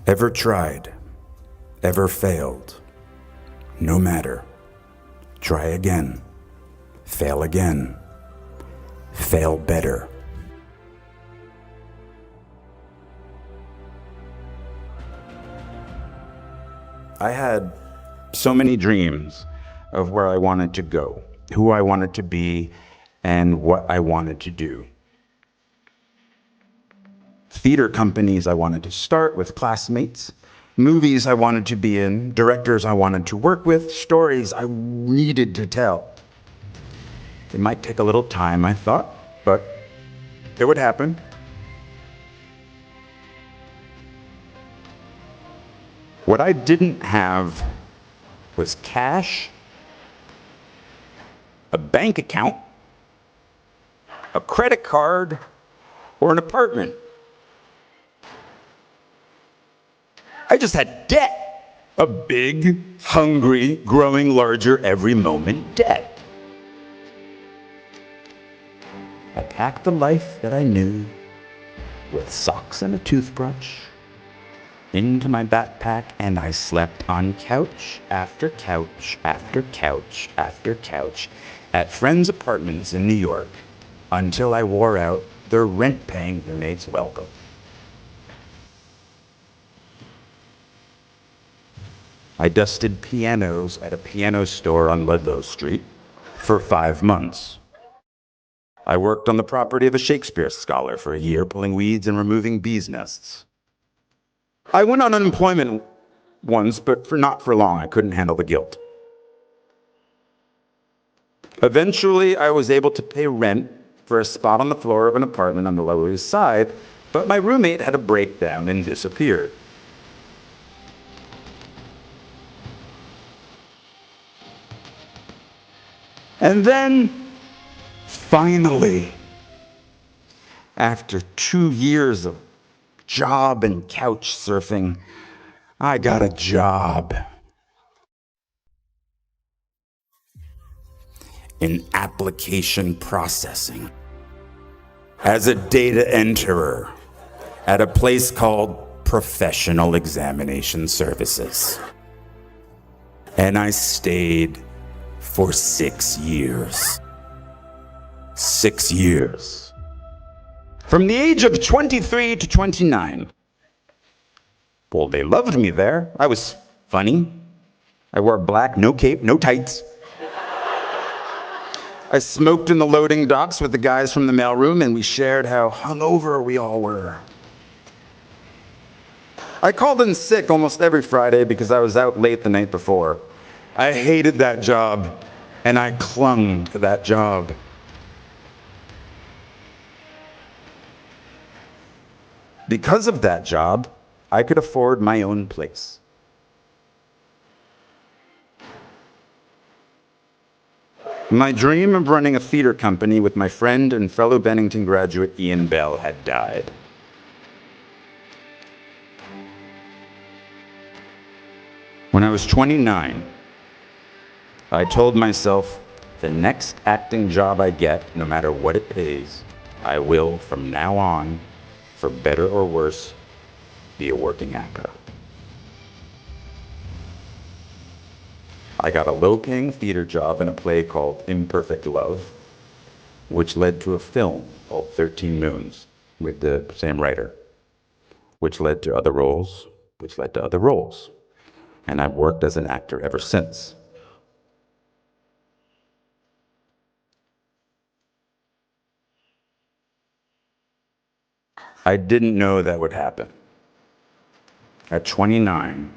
Ever tried? Ever failed? No matter. Try again. Fail again. Fail better. I had so many dreams of where I wanted to go, who I wanted to be, and what I wanted to do. Theater companies I wanted to start with classmates, movies I wanted to be in, directors I wanted to work with, stories I needed to tell. It might take a little time, I thought, but it would happen. What I didn't have was cash, a bank account, a credit card, or an apartment. I just had debt. A big, hungry, growing larger every moment debt. I packed the life that I knew with socks and a toothbrush into my backpack, and I slept on couch after couch after couch after couch at friends' apartments in New York until I wore out their rent-paying roommates' welcome. I dusted pianos at a piano store on Ludlow Street for 5 months. I worked on the property of a Shakespeare scholar for a year, pulling weeds and removing bees' nests. I went on unemployment once, but not for long. I couldn't handle the guilt. Eventually, I was able to pay rent for a spot on the floor of an apartment on the Lower East Side, but my roommate had a breakdown and disappeared. And then, finally, after 2 years of job and couch surfing, I got a job in application processing as a data enterer at a place called Professional Examination Services. And I stayed for 6 years. 6 years. From the age of 23 to 29. Well, they loved me there. I was funny. I wore black, no cape, no tights. I smoked in the loading docks with the guys from the mailroom, and we shared how hungover we all were. I called in sick almost every Friday because I was out late the night before. I hated that job, and I clung to that job. Because of that job, I could afford my own place. My dream of running a theater company with my friend and fellow Bennington graduate Ian Bell had died. When I was 29, I told myself the next acting job I get, no matter what it pays, I will, from now on, for better or worse, be a working actor. I got a low-paying theater job in a play called Imperfect Love, which led to a film called 13 Moons with the same writer, which led to other roles, which led to other roles. And I've worked as an actor ever since. I didn't know that would happen. At 29,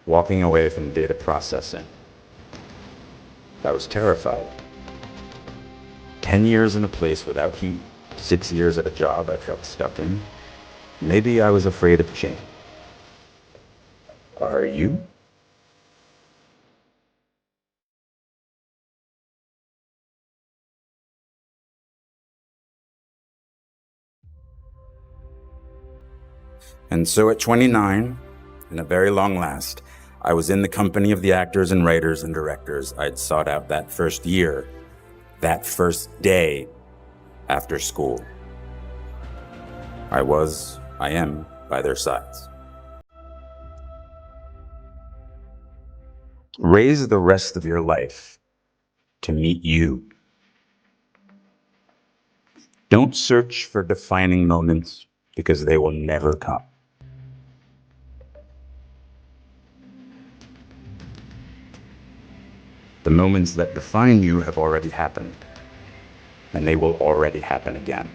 walking away from data processing, I was terrified. 10 years in a place without heat, 6 years at a job I felt stuck in. Maybe I was afraid of change. Are you? And so at 29, in a very long last, I was in the company of the actors and writers and directors I'd sought out that first year, that first day after school. I am by their sides. Raise the rest of your life to meet you. Don't search for defining moments because they will never come. The moments that define you have already happened, and they will already happen again.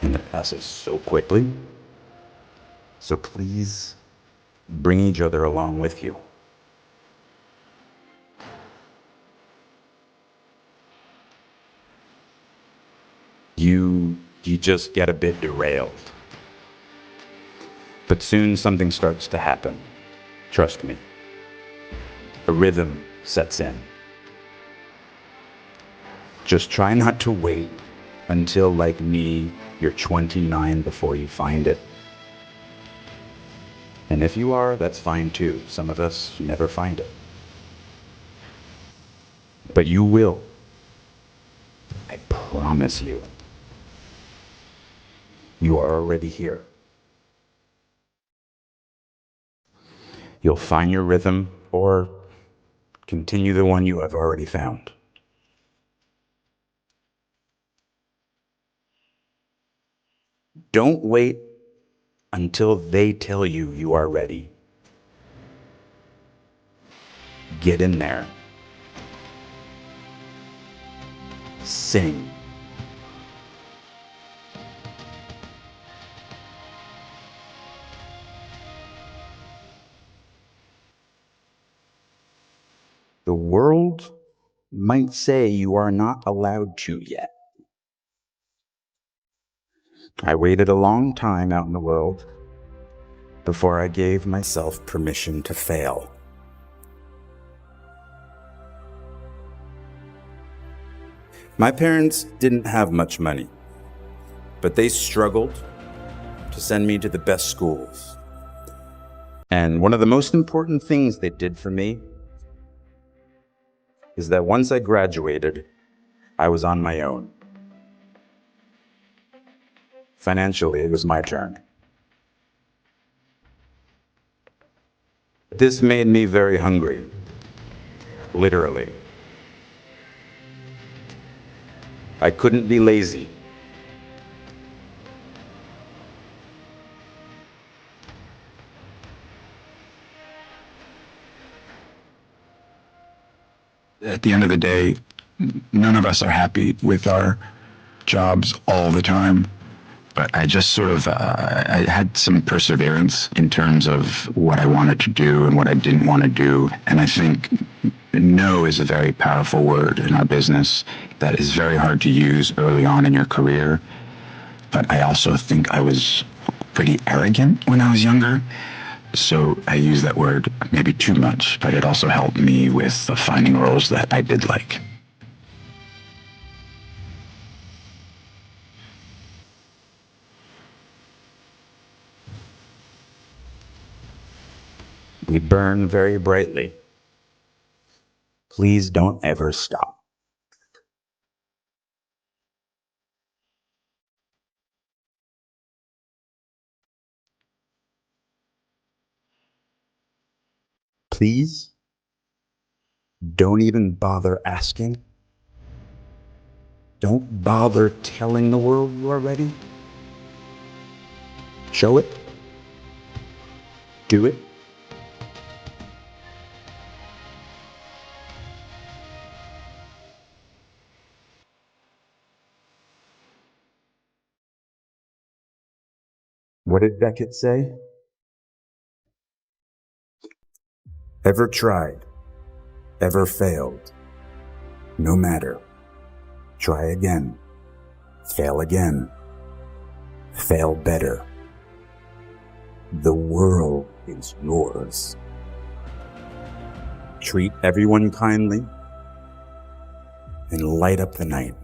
And it passes so quickly. So please bring each other along with you. You just get a bit derailed. But soon something starts to happen. Trust me. A rhythm sets in. Just try not to wait until, like me, you're 29 before you find it. And if you are, that's fine too. Some of us never find it. But you will. I promise you. You are already here. You'll find your rhythm or continue the one you have already found. Don't wait until they tell you you are ready. Get in there. Sing. The world might say you are not allowed to yet. I waited a long time out in the world before I gave myself permission to fail. My parents didn't have much money, but they struggled to send me to the best schools. And one of the most important things they did for me is that once I graduated, I was on my own. Financially, it was my turn. This made me very hungry, literally. I couldn't be lazy. At the end of the day, none of us are happy with our jobs all the time. But I just sort of, I had some perseverance in terms of what I wanted to do and what I didn't want to do. And I think no is a very powerful word in our business that is very hard to use early on in your career. But I also think I was pretty arrogant when I was younger. So I use that word maybe too much, but it also helped me with finding roles that I did like. We burn very brightly. Please don't ever stop. Please don't even bother asking. Don't bother telling the world you are ready. Show it. Do it. What did Beckett say? Ever tried, ever failed. No matter. Try again. Fail again. Fail better. The world is yours. Treat everyone kindly and light up the night.